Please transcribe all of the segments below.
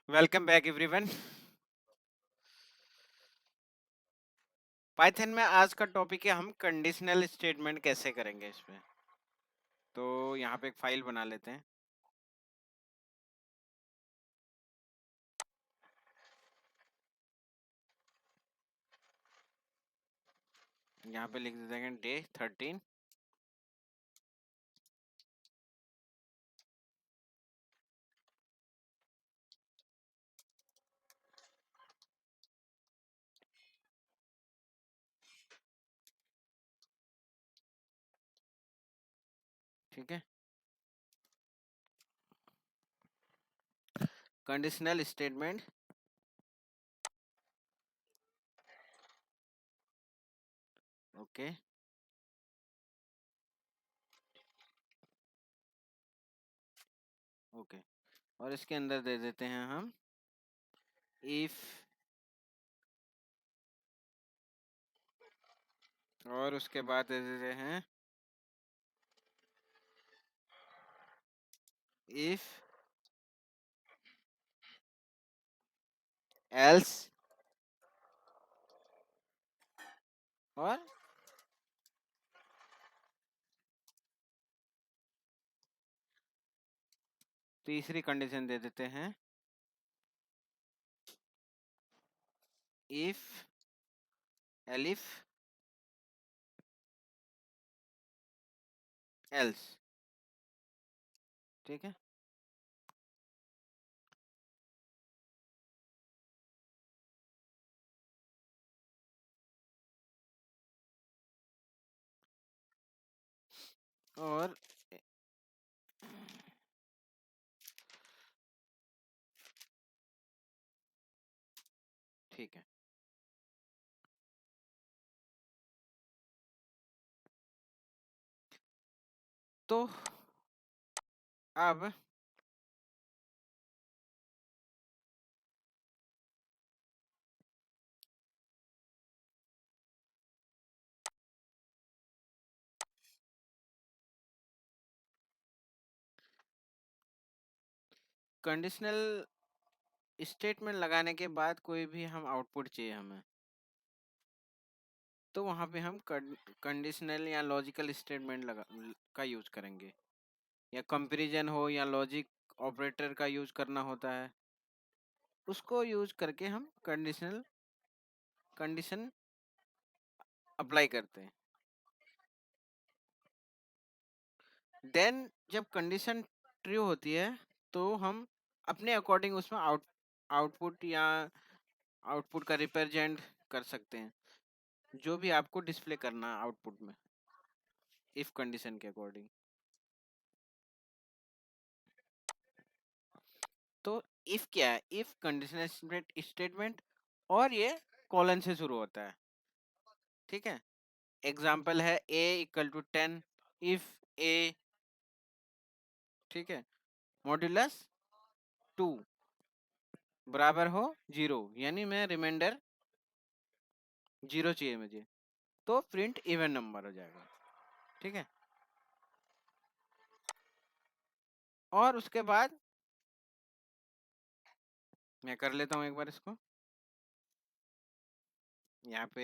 Welcome back everyone. Python में आज का टॉपिक है हम कंडीशनल स्टेटमेंट कैसे करेंगे इसमें। तो यहाँ पे एक फाइल बना लेते हैं। यहाँ पे लिख देते हैं डे 13। ठीक है, कंडीशनल स्टेटमेंट ओके। ओके, और इसके अंदर दे देते हैं हम इफ, और उसके बाद दे देते हैं इफ एल्स, और तीसरी कंडीशन दे देते हैं इफ एलिफ एल्स। ठीक है, और ठीक है, तो अब कंडीशनल स्टेटमेंट लगाने के बाद कोई भी हम आउटपुट चाहिए हमें, तो वहां पे हम कंडीशनल या लॉजिकल स्टेटमेंट लगा का यूज करेंगे, या कंपैरिजन हो या लॉजिक ऑपरेटर का यूज करना होता है, उसको यूज करके हम कंडीशन अप्लाई करते हैं। देन जब कंडीशन ट्रू होती है तो हम अपने अकॉर्डिंग उसमें आउटपुट या आउटपुट का रिप्रेजेंट कर सकते हैं, जो भी आपको डिस्प्ले करना है आउटपुट में इफ कंडीशन के अकॉर्डिंग। तो इफ क्या है, इफ कंडीशनल स्टेटमेंट, और ये कॉलन से शुरू होता है। ठीक है, एग्जाम्पल है a equal to 10 if a, ठीक है, मॉड्यूलस 2 बराबर हो 0, यानी मैं रिमाइंडर 0 चाहिए मुझे, तो प्रिंट इवन नंबर हो जाएगा। ठीक है, और उसके बाद मैं कर लेता हूँ एक बार इसको। यहाँ पे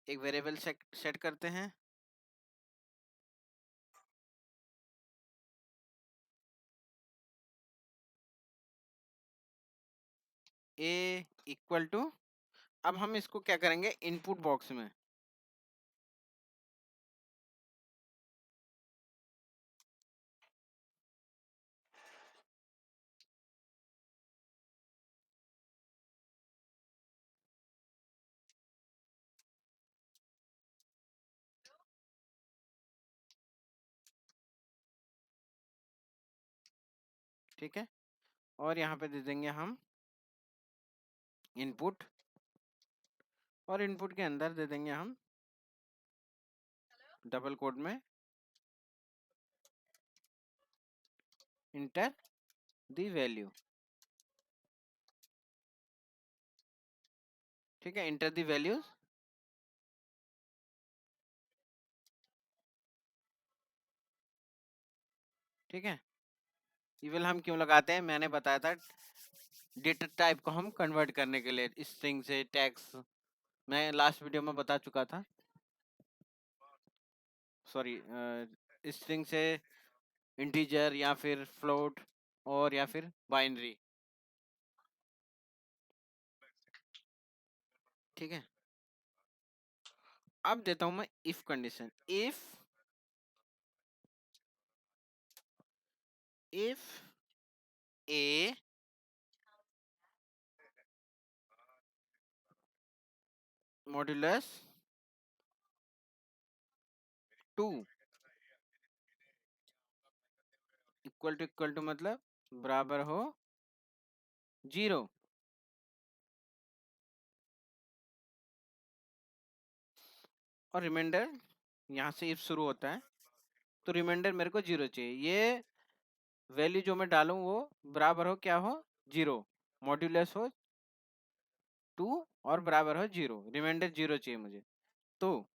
एक वेरिएबल सेट करते हैं a इक्वल टू, अब हम इसको क्या करेंगे इनपुट बॉक्स में, ठीक है, और यहाँ पे दे देंगे हम इनपुट, और इनपुट के अंदर दे देंगे हम डबल कोड में इंटर द वैल्यू। ठीक है, इंटर द वैल्यूज। ठीक है, ये वाला हम क्यों लगाते हैं मैंने बताया था, डेटा टाइप को हम कन्वर्ट करने के लिए स्ट्रिंग से टेक्स्ट, मैं लास्ट वीडियो में बता चुका था, सॉरी, स्ट्रिंग से इंटीजर या फिर फ्लोट और या फिर बाइनरी। ठीक है, अब देता हूं मैं if condition. If a modulus 2 equal to मतलब बराबर हो 0, और रिमाइंडर यहाँ से इफ शुरू होता है तो रिमाइंडर मेरे को 0 चाहिए। ये वैल्यू जो मैं डालूं वो बराबर हो क्या हो 0, मॉड्यूलस हो 2 और बराबर हो 0, रिमाइंडर 0 चाहिए मुझे। तो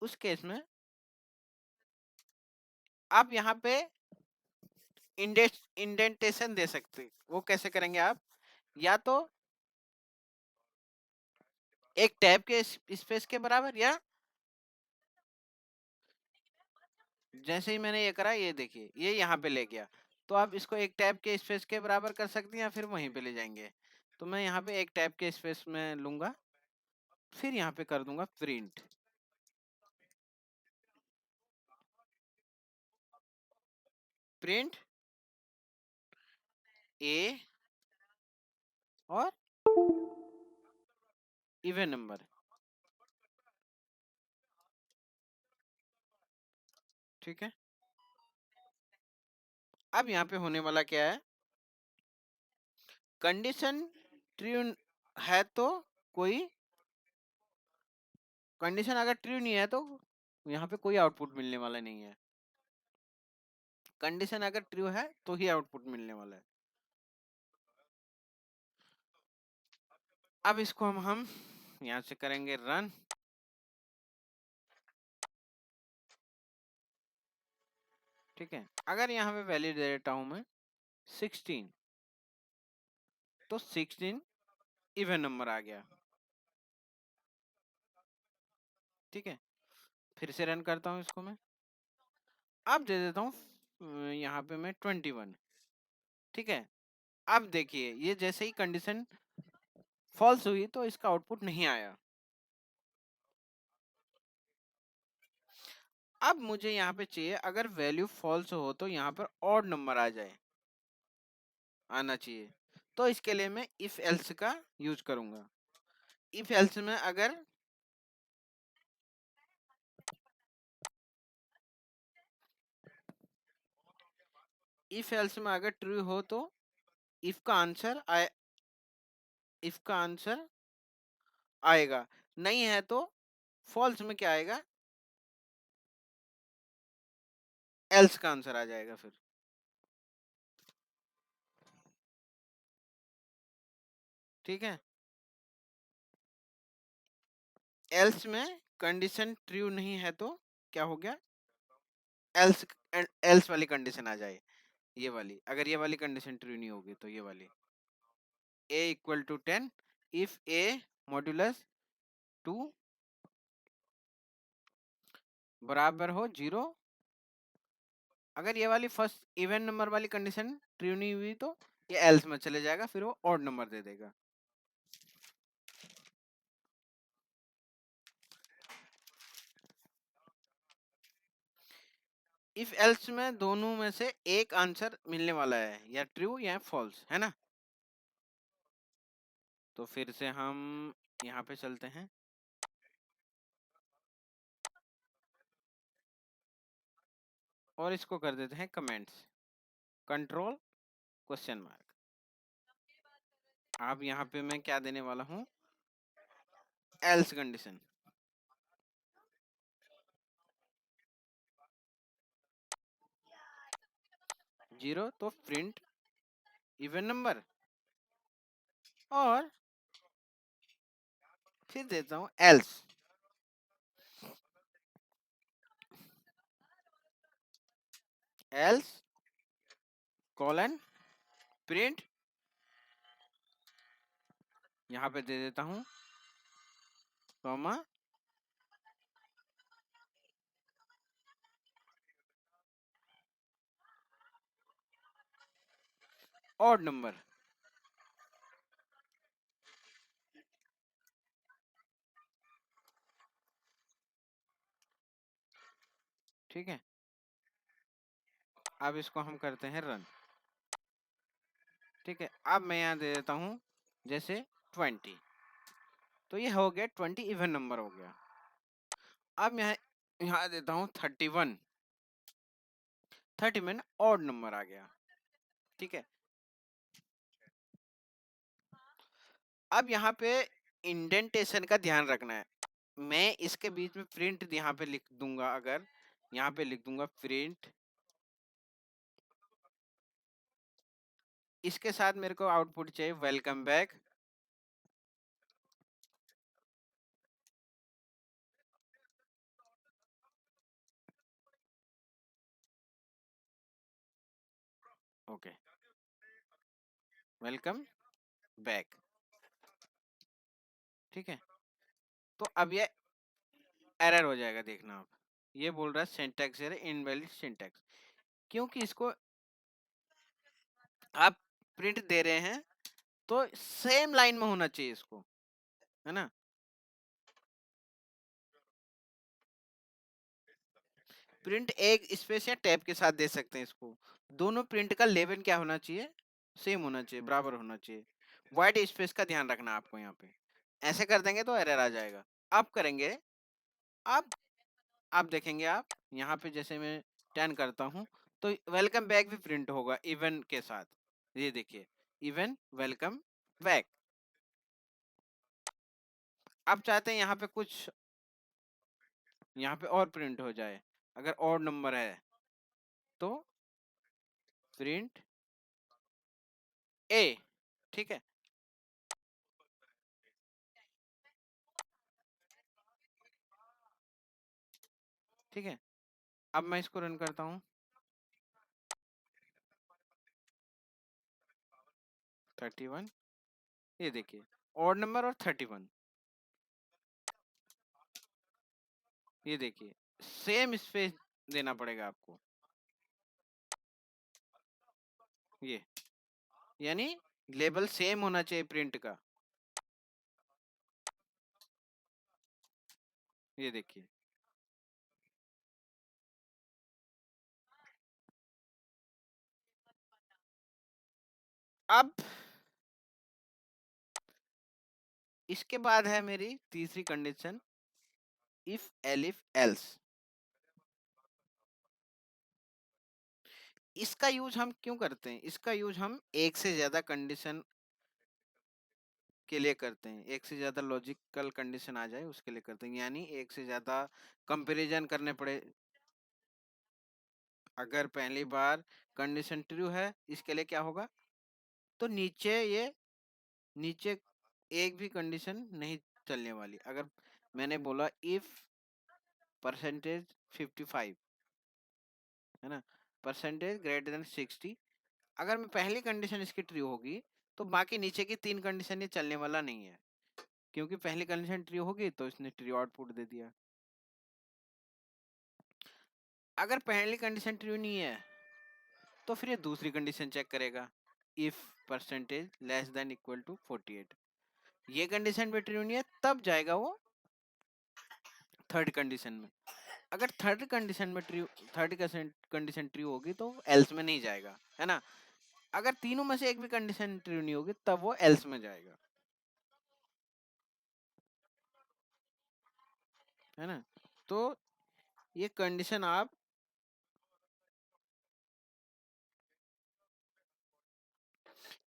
उस केस में आप यहाँ पे इंडेंटेशन दे सकते, वो कैसे करेंगे आप, या तो एक टैब के स्पेस के बराबर, या जैसे ही मैंने ये करा, ये देखिए ये यहाँ पे ले गया, तो आप इसको एक टैब के स्पेस के बराबर कर सकते हैं या फिर वहीं पे ले जाएंगे। तो मैं यहाँ पे एक टैब के स्पेस में लूंगा, फिर यहाँ पे कर दूंगा प्रिंट। प्रिंट ए और इवन नंबर। ठीक है, अब यहाँ पे होने वाला क्या है, कंडीशन ट्रू है तो कोई, कंडीशन अगर ट्रू नहीं है तो यहाँ पे कोई आउटपुट मिलने वाला नहीं है। कंडीशन अगर ट्रू है तो ही आउटपुट मिलने वाला है। अब इसको हम यहाँ से करेंगे रन। ठीक है, अगर यहाँ पे वैल्यू दे देता हूँ मैं 16, तो 16 इवन नंबर आ गया। ठीक है, फिर से रन करता हूँ इसको मैं, अब दे देता हूँ यहाँ पे मैं 21। ठीक है, अब देखिए ये जैसे ही कंडीशन फॉल्स हुई तो इसका आउटपुट नहीं आया। अब मुझे यहाँ पे चाहिए, अगर वैल्यू फॉल्स हो तो यहाँ पर ऑड नंबर आ जाए, आना चाहिए। तो इसके लिए मैं इफ एल्स का यूज करूंगा। इफ एल्स में अगर ट्रू हो तो इफ का आंसर आए, इफ का आंसर आएगा, नहीं है तो फॉल्स में क्या आएगा, एल्स का आंसर आ जाएगा फिर। ठीक है, एल्स में कंडीशन ट्रू नहीं है तो क्या हो गया, एल्स, एल्स वाली कंडीशन आ जाए, ये वाली, अगर ये वाली कंडीशन ट्रू नहीं होगी तो ये वाली, a equal to 10 if a modulus 2 बराबर हो 0। अगर ये वाली फर्स्ट इवन नंबर वाली कंडीशन ट्रू नहीं हुई तो ये एल्स में चले जाएगा, फिर वो ऑड नंबर दे देगा। इफ एल्स में दोनों में से एक आंसर मिलने वाला है, या ट्रू या फॉल्स, है ना। तो फिर से हम यहाँ पे चलते हैं, और इसको कर देते हैं कमेंट्स, कंट्रोल क्वेश्चन मार्क। अब यहाँ पे मैं क्या देने वाला हूँ, एल्स कंडीशन। 0 तो प्रिंट इवन नंबर, और फिर देता हूँ एल्स, एल्स कॉलन प्रिंट यहाँ पे दे देता हूँ कॉमा ऑड नंबर। ठीक है, अब इसको हम करते हैं रन। ठीक है, अब मैं यहाँ दे देता हूँ जैसे 20, तो ये हो गया 20 इवन नंबर हो गया। अब मैं यहाँ देता हूँ 31, 30 में ऑड नंबर आ गया। ठीक है, अब यहाँ पे इंडेंटेशन का ध्यान रखना है। मैं इसके बीच में प्रिंट यहाँ पे लिख दूंगा, अगर यहाँ पे लिख दूंगा प्रिंट, इसके साथ मेरे को आउटपुट चाहिए welcome back. Okay, welcome back. ठीक है, तो अब ये एरर हो जाएगा, देखना आप। ये बोल रहा है सिंटैक्स एरर, इनवैलिड सिंटैक्स, क्योंकि इसको आप प्रिंट दे रहे हैं तो सेम लाइन में होना चाहिए इसको, है ना। प्रिंट एक स्पेस या टैब के साथ दे सकते हैं इसको। दोनों प्रिंट का लेवल क्या होना चाहिए, सेम होना चाहिए, बराबर होना चाहिए। व्हाइट स्पेस का ध्यान रखना आपको यहाँ पे, ऐसे कर देंगे तो एरर आ जाएगा। आप करेंगे, आप आप देखेंगे, आप यहाँ पे जैसे मैं 10 करता हूँ तो वेलकम बैक भी प्रिंट होगा इवन के साथ। ये देखिए, इवन वेलकम बैक। आप चाहते हैं यहाँ पे कुछ, यहाँ पे और प्रिंट हो जाए, अगर और नंबर है तो प्रिंट ए। ठीक है, ठीक है, अब मैं इसको रन करता हूँ। 31, ये देखिए ऑड नंबर और 31, ये देखिए सेम स्पेस देना पड़ेगा आपको, ये यानी लेबल सेम होना चाहिए प्रिंट का। ये देखिए, अब इसके बाद है मेरी तीसरी कंडीशन, इफ एलिफ एल्स। इसका यूज हम क्यों करते हैं, इसका यूज हम एक से ज्यादा कंडीशन के लिए करते हैं, एक से ज्यादा लॉजिकल कंडीशन आ जाए उसके लिए करते हैं, यानी एक से ज्यादा कंपैरिजन करने पड़े। अगर पहली बार कंडीशन ट्रू है, इसके लिए क्या होगा, तो नीचे ये नीचे एक भी कंडीशन नहीं चलने वाली। अगर मैंने बोला इफ परसेंटेज 55, है ना, परसेंटेज ग्रेटर देन 60, अगर मैं पहली कंडीशन इसकी ट्रू होगी तो बाकी नीचे की 3 कंडीशन ये चलने वाला नहीं है, क्योंकि पहली कंडीशन ट्रू होगी तो इसने ट्रू आउटपुट दे दिया। अगर पहली कंडीशन ट्रू नहीं है तो फिर ये दूसरी कंडीशन चेक करेगा, if percentage less than equal to 48। ये कंडीशन भी ट्रू नहीं है, तब जाएगा वो थर्ड कंडीशन में। अगर थर्ड कंडीशन में ट्रू, थर्ड कंडीशन ट्रू होगी तो एल्स में नहीं जाएगा, है ना। अगर तीनों में से एक भी कंडीशन ट्रू नहीं होगी तब वो एल्स में जाएगा, है ना। तो ये कंडीशन आप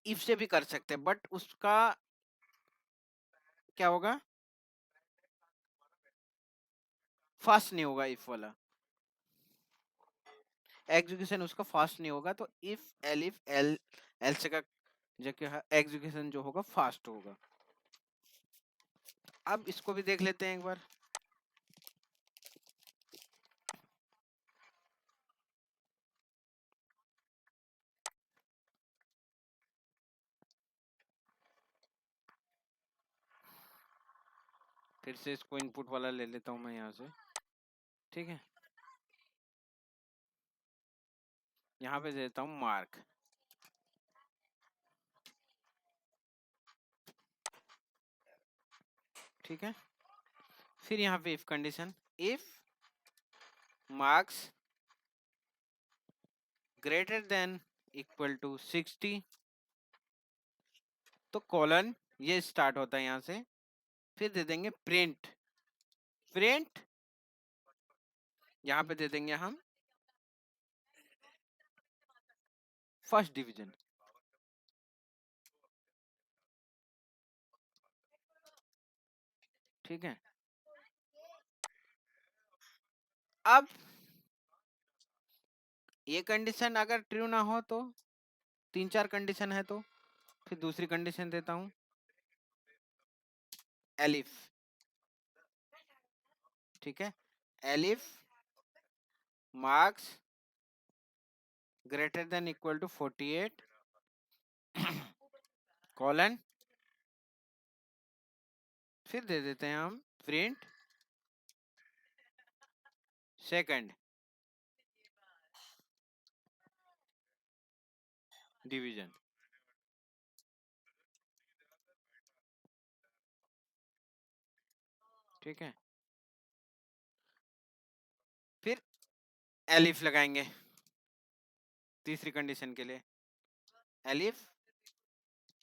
इफ से भी कर सकते हैं, बट उसका क्या होगा, फास्ट नहीं होगा इफ वाला, एग्जीक्यूशन उसका फास्ट नहीं होगा। तो इफ एलिफ एल एल्स का जगह एग्जीक्यूशन जो होगा फास्ट होगा। अब इसको भी देख लेते हैं एक बार। फिर से इसको इनपुट वाला ले लेता हूँ मैं यहाँ से, ठीक है। यहाँ पे देता हूँ मार्क, ठीक है। फिर यहाँ पे if condition, if marks greater than equal to 60, तो कॉलन ये स्टार्ट होता है यहाँ से। फिर दे देंगे प्रिंट, प्रिंट यहाँ पे दे देंगे हम फर्स्ट डिवीजन, ठीक है। अब ये कंडीशन अगर ट्रू ना हो तो, 3-4 कंडीशन है तो फिर दूसरी कंडीशन देता हूं, एलिफ, ठीक है। Elif marks greater than equal to 48 colon, फिर दे देते हैं हम प्रिंट सेकंड डिवीजन, ठीक है। फिर एलिफ लगाएंगे तीसरी कंडीशन के लिए, एलिफ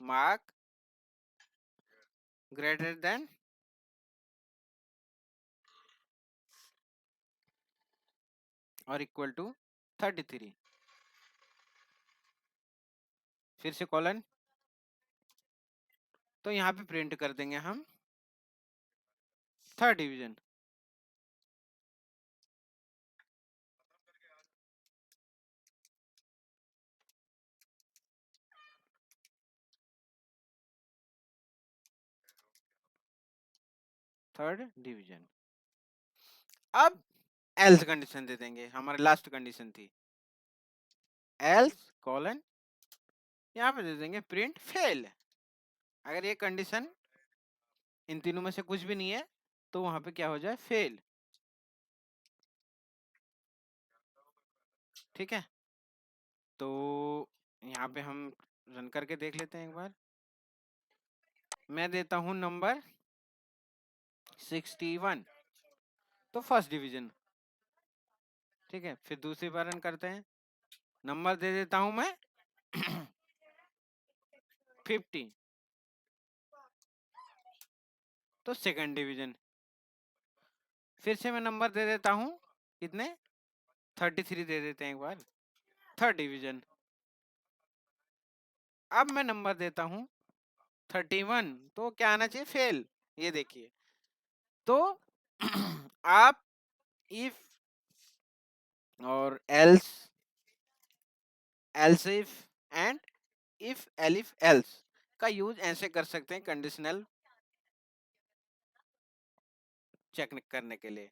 मार्क ग्रेटर देन और इक्वल टू 33, फिर से कॉलन, तो यहाँ पे प्रिंट कर देंगे हम थर्ड डिवीजन, थर्ड डिवीजन। अब एल्स कंडीशन दे देंगे, हमारी लास्ट कंडीशन थी, एल्स कॉलन, यहाँ पे दे देंगे प्रिंट फेल। अगर ये कंडीशन इन तीनों में से कुछ भी नहीं है तो वहां पे क्या हो जाए, फेल, ठीक है। तो यहाँ पे हम रन करके देख लेते हैं एक बार। मैं देता हूं नंबर 61, तो फर्स्ट डिवीजन, ठीक है। फिर दूसरी बार रन करते हैं, नंबर दे देता हूं मैं 50, तो सेकंड डिवीजन। फिर से मैं नंबर दे देता हूं कितने, 33 दे देते हैं एक बार, थर्ड डिवीजन। अब मैं नंबर देता हूं 31, तो क्या आना चाहिए, फेल, ये देखिए। तो आप इफ और else, else if and if elif else का यूज ऐसे कर सकते हैं कंडीशनल चेक करने के लिए,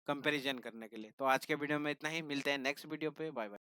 कंपैरिजन करने के लिए। तो आज के वीडियो में इतना ही, मिलते हैं नेक्स्ट वीडियो पे, बाय बाय।